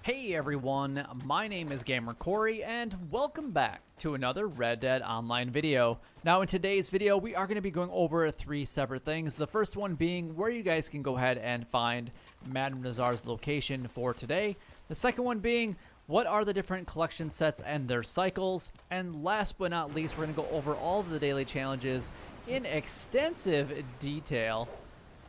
Hey everyone, my name is Gamer Corey and welcome back to another Red Dead Online video. Now in today's video we are going to be going over three separate things. The first one being where you guys can go ahead and find Madame Nazar's location for today. The second one being what are the different collection sets and their cycles. And last but not least, we're going to go over all of the daily challenges in extensive detail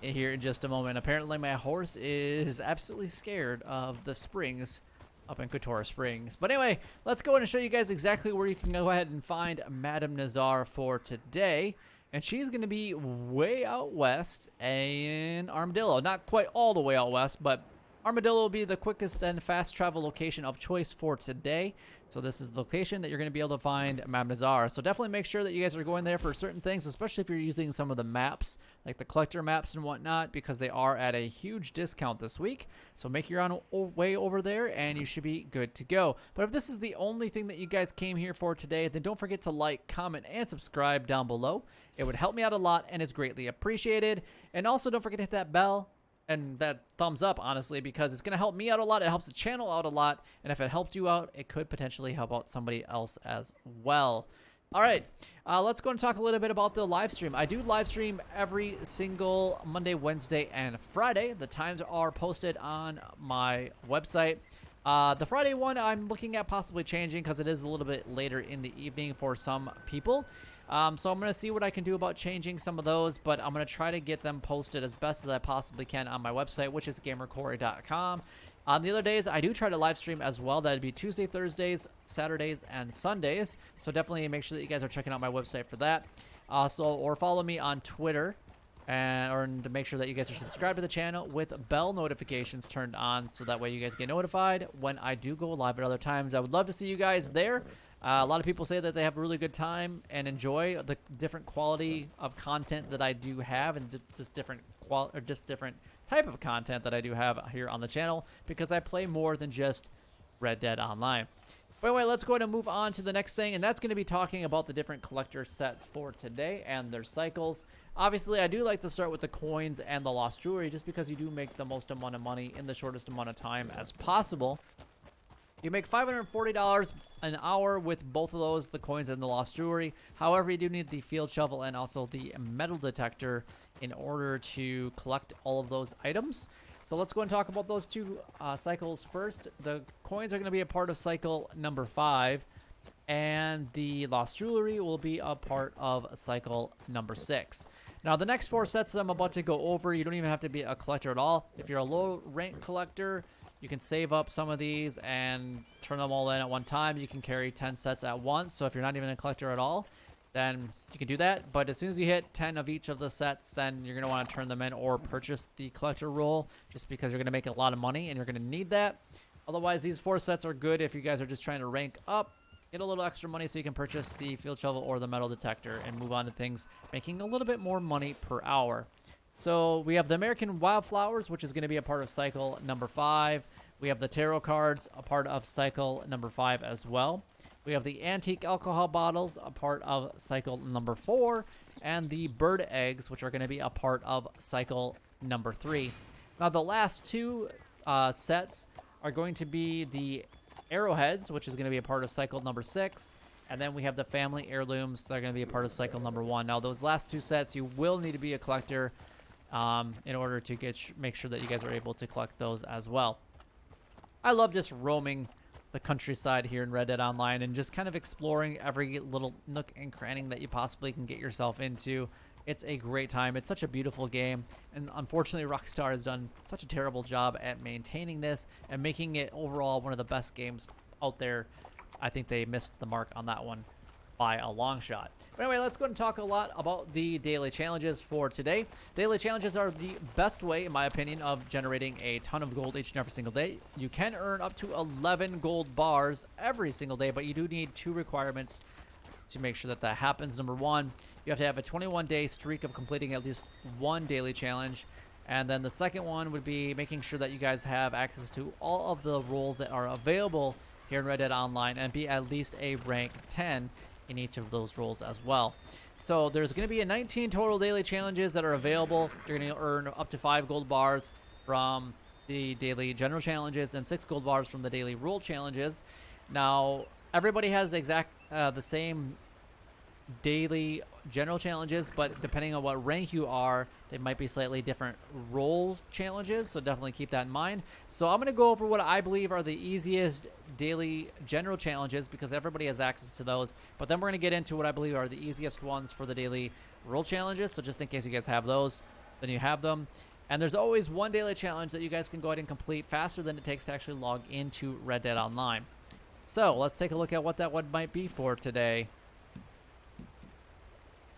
here in just a moment. Apparently my horse is absolutely scared of the springs up in Kotora Springs. But anyway, let's go ahead and show you guys exactly where you can go ahead and find Madame Nazar for today. And she's going to be way out west in Armadillo. Not quite all the way out west, but Armadillo will be the quickest and fast travel location of choice for today. So this is the location that you're going to be able to find Madame Nazar. So definitely make sure that you guys are going there for certain things, especially if you're using some of the maps, like the collector maps and whatnot, because they are at a huge discount this week. So make your own way over there and you should be good to go. But if this is the only thing that you guys came here for today, then don't forget to like, comment, and subscribe down below. It would help me out a lot and is greatly appreciated. And also don't forget to hit that bell and that thumbs up, honestly, because it's going to help me out a lot. It helps the channel out a lot. And if it helped you out, it could potentially help out somebody else as well. All right, let's go and talk a little bit about the live stream. I do live stream every single Monday, Wednesday, and Friday. The times are posted on my website. The Friday one I'm looking at possibly changing because it is a little bit later in the evening for some people. So I'm going to see what I can do about changing some of those, but I'm going to try to get them posted as best as I possibly can on my website, which is gamercorey.com. On the other days, I do try to live stream as well. That'd be Tuesday, Thursdays, Saturdays, and Sundays. So definitely make sure that you guys are checking out my website for that. Or follow me on Twitter, or to make sure that you guys are subscribed to the channel with bell notifications turned on, so that way you guys get notified when I do go live at other times. I would love to see you guys there. A lot of people say that they have a really good time and enjoy the different quality of content that I do have, and just different type of content that I do have here on the channel, because I play more than just Red Dead Online. But anyway, let's go ahead and move on to the next thing, and that's going to be talking about the different collector sets for today and their cycles. Obviously, I do like to start with the coins and the lost jewelry, just because you do make the most amount of money in the shortest amount of time as possible. You make $540 an hour with both of those, the coins and the lost jewelry. However, you do need the field shovel and also the metal detector in order to collect all of those items. So let's go and talk about those two cycles first. The coins are going to be a part of cycle number 5, and the lost jewelry will be a part of cycle number 6. Now, the next 4 sets that I'm about to go over, you don't even have to be a collector at all. If you're a low rank collector, you can save up some of these and turn them all in at one time. You can carry 10 sets at once. So if you're not even a collector at all, then you can do that. But as soon as you hit 10 of each of the sets, then you're going to want to turn them in or purchase the collector roll, just because you're going to make a lot of money and you're going to need that. Otherwise, these 4 sets are good if you guys are just trying to rank up, get a little extra money so you can purchase the field shovel or the metal detector and move on to things making a little bit more money per hour. So we have the American Wildflowers, which is going to be a part of cycle number 5. We have the tarot cards, a part of cycle number 5 as well. We have the antique alcohol bottles, a part of cycle number 4. And the bird eggs, which are going to be a part of cycle number 3. Now the last 2 sets are going to be the arrowheads, which is going to be a part of cycle number 6. And then we have the family heirlooms that are going to be a part of cycle number 1. Now those last 2 sets, you will need to be a collector in order to make sure that you guys are able to collect those as well. I love just roaming the countryside here in Red Dead Online and just kind of exploring every little nook and cranny that you possibly can get yourself into. It's a great time. It's such a beautiful game, and unfortunately Rockstar has done such a terrible job at maintaining this and making it overall one of the best games out there. I think they missed the mark on that one by a long shot. But anyway, let's go and talk a lot about the daily challenges for today. Daily challenges are the best way, in my opinion, of generating a ton of gold each and every single day. You can earn up to 11 gold bars every single day, but you do need 2 requirements to make sure that that happens. Number 1, you have to have a 21-day streak of completing at least 1 daily challenge. And then the second one would be making sure that you guys have access to all of the roles that are available here in Red Dead Online and be at least a rank 10 in each of those roles as well. So there's going to be 19 total daily challenges that are available. You're going to earn up to 5 gold bars from the daily general challenges and 6 gold bars from the daily rule challenges. Now, everybody has the same daily general challenges, but depending on what rank you are, they might be slightly different role challenges, so definitely keep that in mind. So I'm going to go over what I believe are the easiest daily general challenges because everybody has access to those, but then we're going to get into what I believe are the easiest ones for the daily role challenges, so just in case you guys have those, then you have them. And there's always one daily challenge that you guys can go ahead and complete faster than it takes to actually log into Red Dead Online. So let's take a look at what that one might be for today.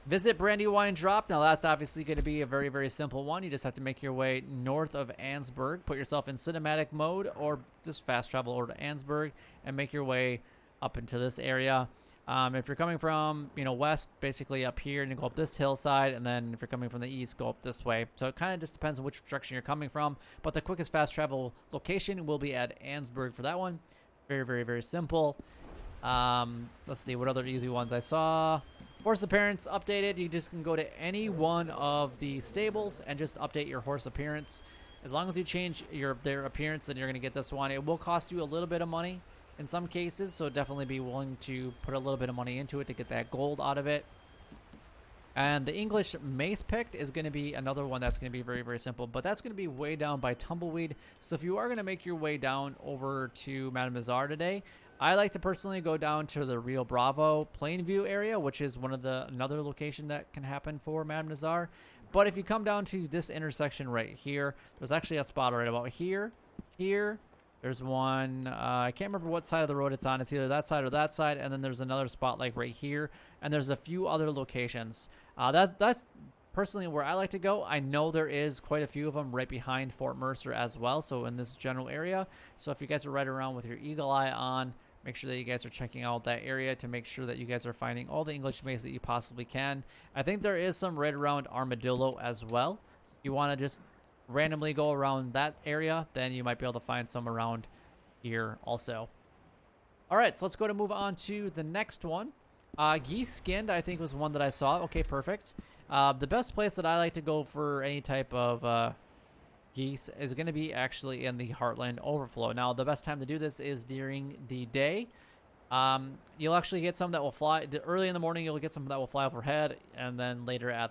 Visit Brandywine Drop. Now that's obviously going to be a very, very simple one. You just have to make your way north of Ansburg, put yourself in cinematic mode, or just fast travel over to Ansburg and make your way up into this area. If you're coming from, west, basically up here, and you go up this hillside, and then if you're coming from the east, go up this way. So it kind of just depends on which direction you're coming from, but the quickest fast travel location will be at Ansburg for that one. Very, very, very simple. Let's see what other easy ones I saw. Horse appearance updated. You just can go to any one of the stables and just update your horse appearance. As long as you change their appearance, then you're going to get this one. It will cost you a little bit of money in some cases, so definitely be willing to put a little bit of money into it to get that gold out of it. And the English mace picked is going to be another one that's going to be very, very simple, but that's going to be way down by Tumbleweed. So if you are going to make your way down over to Madame Nazar today, I like to personally go down to the Rio Bravo Plainview area, which is another location that can happen for Madame Nazar. But if you come down to this intersection right here, there's actually a spot right about here. There's one, I can't remember what side of the road it's on. It's either that side or that side, and then there's another spot like right here, and there's a few other locations. That's personally where I like to go. I know there is quite a few of them right behind Fort Mercer as well, so in this general area. So if you guys are right around with your eagle eye on, make sure that you guys are checking out that area to make sure that you guys are finding all the English mace that you possibly can. I think there is some right around Armadillo as well. So if you want to just randomly go around that area, then you might be able to find some around here also. All right, so let's go to move on to the next one. Geese skinned, I think, was one that I saw. Okay, perfect. The best place that I like to go for any type of geese is going to be actually in the Heartland Overflow. Now, the best time to do this is during the day. You'll actually get some that will fly early in the morning. You'll get some that will fly overhead, and then later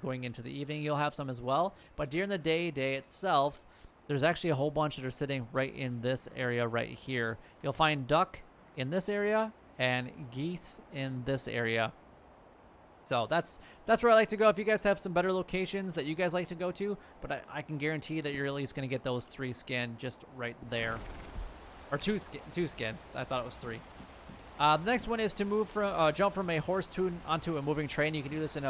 going into the evening, you'll have some as well. But during the day itself, there's actually a whole bunch that are sitting right in this area right here. You'll find duck in this area and geese in this area. So that's where I like to go. If you guys have some better locations that you guys like to go to, but I can guarantee that you're at least going to get those 3 skin just right there. Or 2 skin. I thought it was 3. The next one is to jump from a horse onto a moving train. You can do this in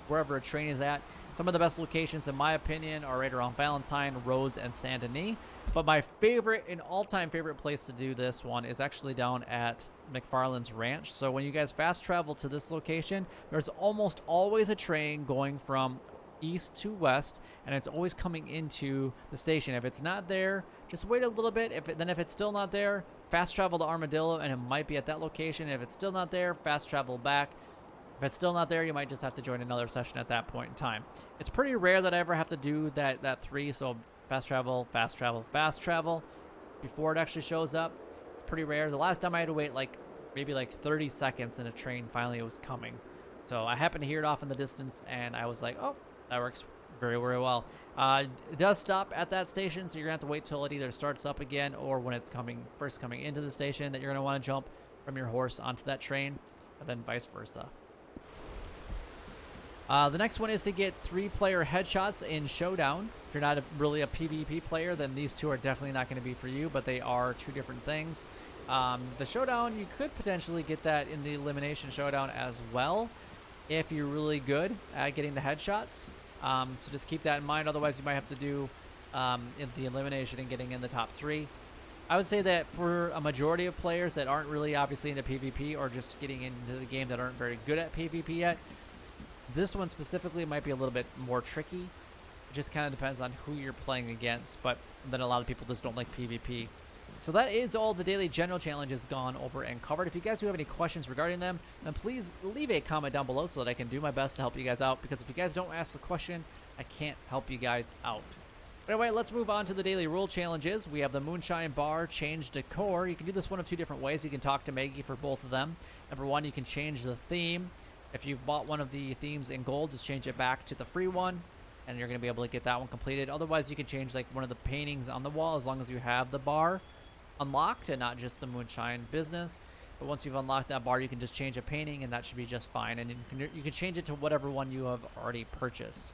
wherever a train is at. Some of the best locations, in my opinion, are right around Valentine, Rhodes, and Saint Denis. But my favorite and all-time favorite place to do this one is actually down at McFarland's Ranch. So when you guys fast travel to this location, there's almost always a train going from east to west, and it's always coming into the station. If it's not there, just wait a little bit. If it's still not there, fast travel to Armadillo, and it might be at that location. If it's still not there, fast travel back. If it's still not there, you might just have to join another session at that point in time. It's pretty rare that I ever have to do that 3, so fast travel, fast travel, fast travel before it actually shows up. It's pretty rare. The last time I had to wait maybe 30 seconds, and a train finally was coming. So I happened to hear it off in the distance, and I was like, oh, that works very, very well. It does stop at that station, so you're going to have to wait till it either starts up again or when it's first coming into the station that you're going to want to jump from your horse onto that train, and then vice versa. The next one is to get 3-player headshots in Showdown. If you're not really a PvP player, then these 2 are definitely not going to be for you, but they are 2 different things. The Showdown, you could potentially get that in the Elimination Showdown as well if you're really good at getting the headshots. So just keep that in mind. Otherwise, you might have to do in the Elimination and getting in the top 3. I would say that for a majority of players that aren't really obviously into PvP or just getting into the game that aren't very good at PvP yet, this one specifically might be a little bit more tricky. It just kind of depends on who you're playing against, but then a lot of people just don't like PvP. So that is all the daily general challenges gone over and covered. If you guys do have any questions regarding them, then please leave a comment down below so that I can do my best to help you guys out, because if you guys don't ask the question, I can't help you guys out. But anyway, let's move on to the daily rule challenges. We have the Moonshine Bar Change Decor. You can do this one of two different ways. You can talk to Maggie for both of them. Number one, you can change the theme. If you've bought one of the themes in gold, just change it back to the free one, and you're going to be able to get that one completed. Otherwise, you can change like one of the paintings on the wall as long as you have the bar unlocked and not just the Moonshine business. But once you've unlocked that bar, you can just change a painting, and that should be just fine. And you can change it to whatever one you have already purchased.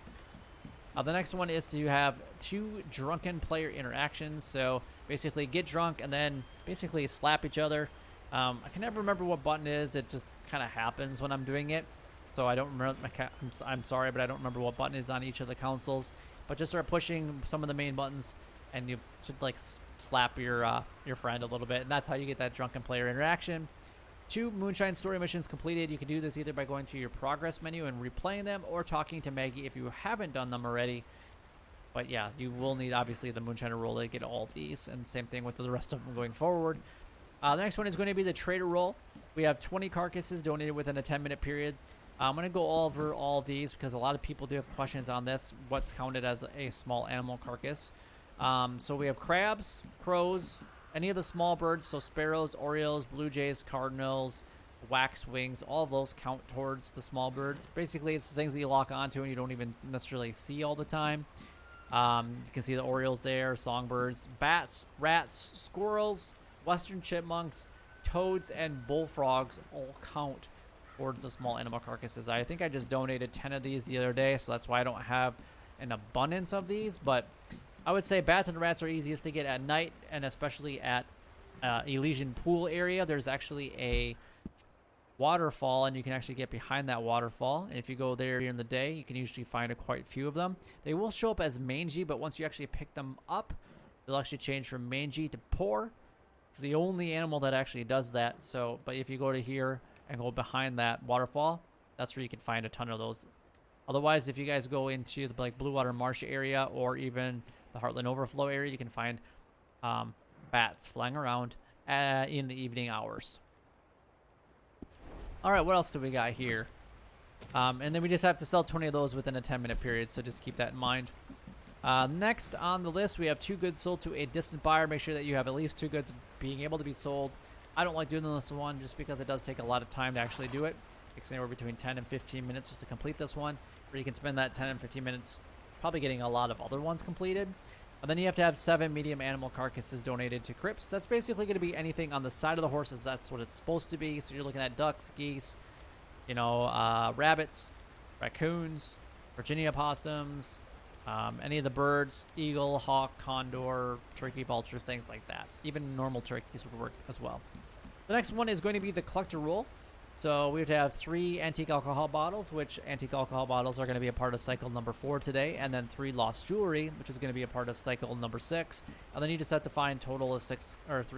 The next one is to have 2 drunken player interactions. So basically get drunk and then basically slap each other. I can never remember what button it is. It just kind of happens when I'm doing it. So I don't remember. I'm sorry, but I don't remember what button is on each of the consoles. But just start pushing some of the main buttons, and you should like slap your friend a little bit, and that's how you get that drunken player interaction. 2 Moonshine story missions completed. You can do this either by going to your progress menu and replaying them, or talking to Maggie if you haven't done them already. But yeah, you will need obviously the Moonshiner role to get all of these, and same thing with the rest of them going forward. The next one is going to be the trader role. We have 20 carcasses donated within a 10-minute period. I'm going to go over all of these because a lot of people do have questions on this. What's counted as a small animal carcass? So we have crabs, crows, any of the small birds, so sparrows, orioles, blue jays, cardinals, waxwings, all of those count towards the small birds. Basically, it's the things that you lock onto and you don't even necessarily see all the time. You can see the orioles there, songbirds, bats, rats, squirrels, western chipmunks, toads, and bullfrogs all count towards the small animal carcasses. I think I just donated 10 of these the other day, so that's why I don't have an abundance of these, but I would say bats and rats are easiest to get at night, and especially at Elysian Pool area. There's actually a waterfall, and you can actually get behind that waterfall. And if you go there during the day, you can usually find quite a few of them. They will show up as mangy, but once you actually pick them up, they'll actually change from mangy to poor. It's the only animal that actually does that. So, but if you go to here and go behind that waterfall, that's where you can find a ton of those. Otherwise, if you guys go into the like Blue Water Marsh area or even the Heartland Overflow area, you can find bats flying around in the evening hours. All right, what else do we got here? And then we just have to sell 20 of those within a 10-minute period, so just keep that in mind. Next on the list, we have 2 goods sold to a distant buyer. Make sure that you have at least 2 goods being able to be sold. I don't like doing this one just because it does take a lot of time to actually do it. It takes anywhere between 10 and 15 minutes just to complete this one, or you can spend that 10 and 15 minutes probably getting a lot of other ones completed. And then you have to have 7 medium animal carcasses donated to crypts. That's basically going to be anything on the side of the horses. That's what it's supposed to be. So you're looking at ducks, geese, rabbits, raccoons, Virginia possums, any of the birds, eagle, hawk, condor, turkey, vulture, things like that. Even normal turkeys would work as well. The next one is going to be the collector rule. So we have to have 3 antique alcohol bottles, which antique alcohol bottles are going to be a part of cycle number 4 today, and then 3 lost jewelry, which is going to be a part of cycle number 6. And then you just have to find total of 3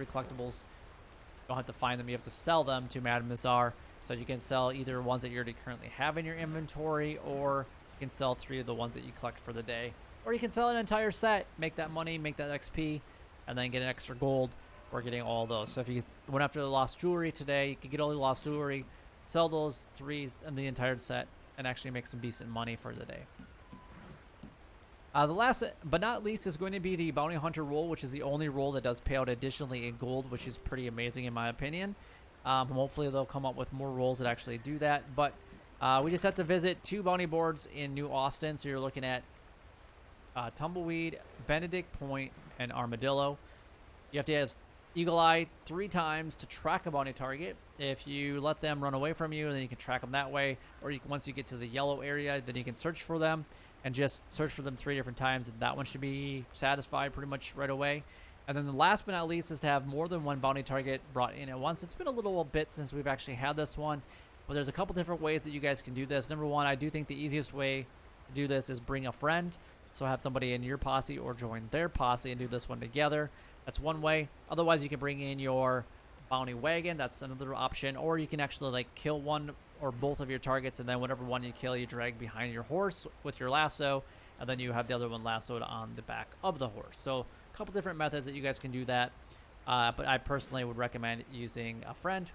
collectibles. You don't have to find them; you have to sell them to Madame Nazar. So you can sell either ones that you already currently have in your inventory, or you can sell 3 of the ones that you collect for the day, or you can sell an entire set, make that money, make that XP, and then get an extra gold. We're getting all those. So if you went after the lost jewelry today, you could get all the lost jewelry, sell those 3 in the entire set, and actually make some decent money for the day. The last but not least is going to be the bounty hunter role, which is the only role that does pay out additionally in gold, which is pretty amazing in my opinion. Hopefully they'll come up with more roles that actually do that. But we just have to visit 2 bounty boards in New Austin. So you're looking at Tumbleweed, Benedict Point, and Armadillo. You have to have Eagle Eye 3 times to track a bounty target. If you let them run away from you, then you can track them that way. Or you can, once you get to the yellow area, then you can search for them and just search for them 3 different times. And that one should be satisfied pretty much right away. And then the last but not least is to have more than 1 bounty target brought in at once. It's been a little bit since we've actually had this one, but there's a couple different ways that you guys can do this. Number 1, I do think the easiest way to do this is bring a friend. So have somebody in your posse or join their posse and do this one together. That's one way. Otherwise, you can bring in your bounty wagon. That's another option. Or you can actually like kill one or both of your targets, and then whatever one you kill, you drag behind your horse with your lasso, and then you have the other one lassoed on the back of the horse. So a couple different methods that you guys can do that. But I personally would recommend using a friend.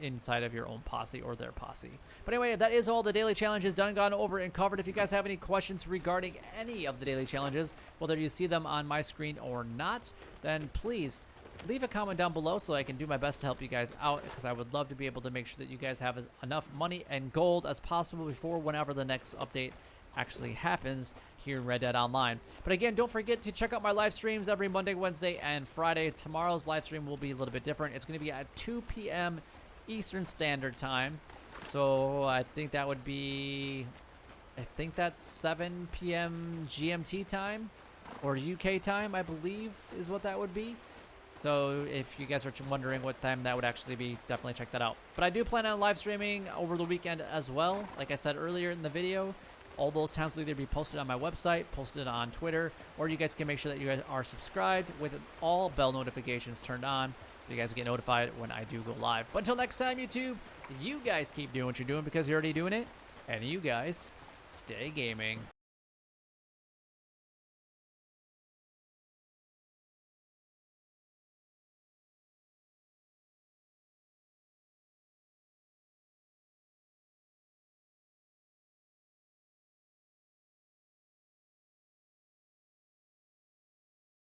inside of your own posse or their posse. But anyway, that is all the daily challenges done, gone over, and covered. If you guys have any questions regarding any of the daily challenges, whether you see them on my screen or not, then please leave a comment down below so I can do my best to help you guys out, because I would love to be able to make sure that you guys have enough money and gold as possible before whenever the next update actually happens here in Red Dead Online. But again, don't forget to check out my live streams every Monday, Wednesday, and Friday. Tomorrow's live stream will be a little bit different. It's going to be at 2 p.m. Eastern Standard Time. So I think that would be, I think that's 7 p.m. GMT time, or UK time, I believe is what that would be. So if you guys are wondering what time that would actually be, definitely check that out. But I do plan on live streaming over the weekend as well. Like I said earlier in the video, all those times will either be posted on my website, posted on Twitter, or you guys can make sure that you guys are subscribed with all bell notifications turned on so you guys get notified when I do go live. But until next time, YouTube, you guys keep doing what you're doing because you're already doing it, and you guys stay gaming.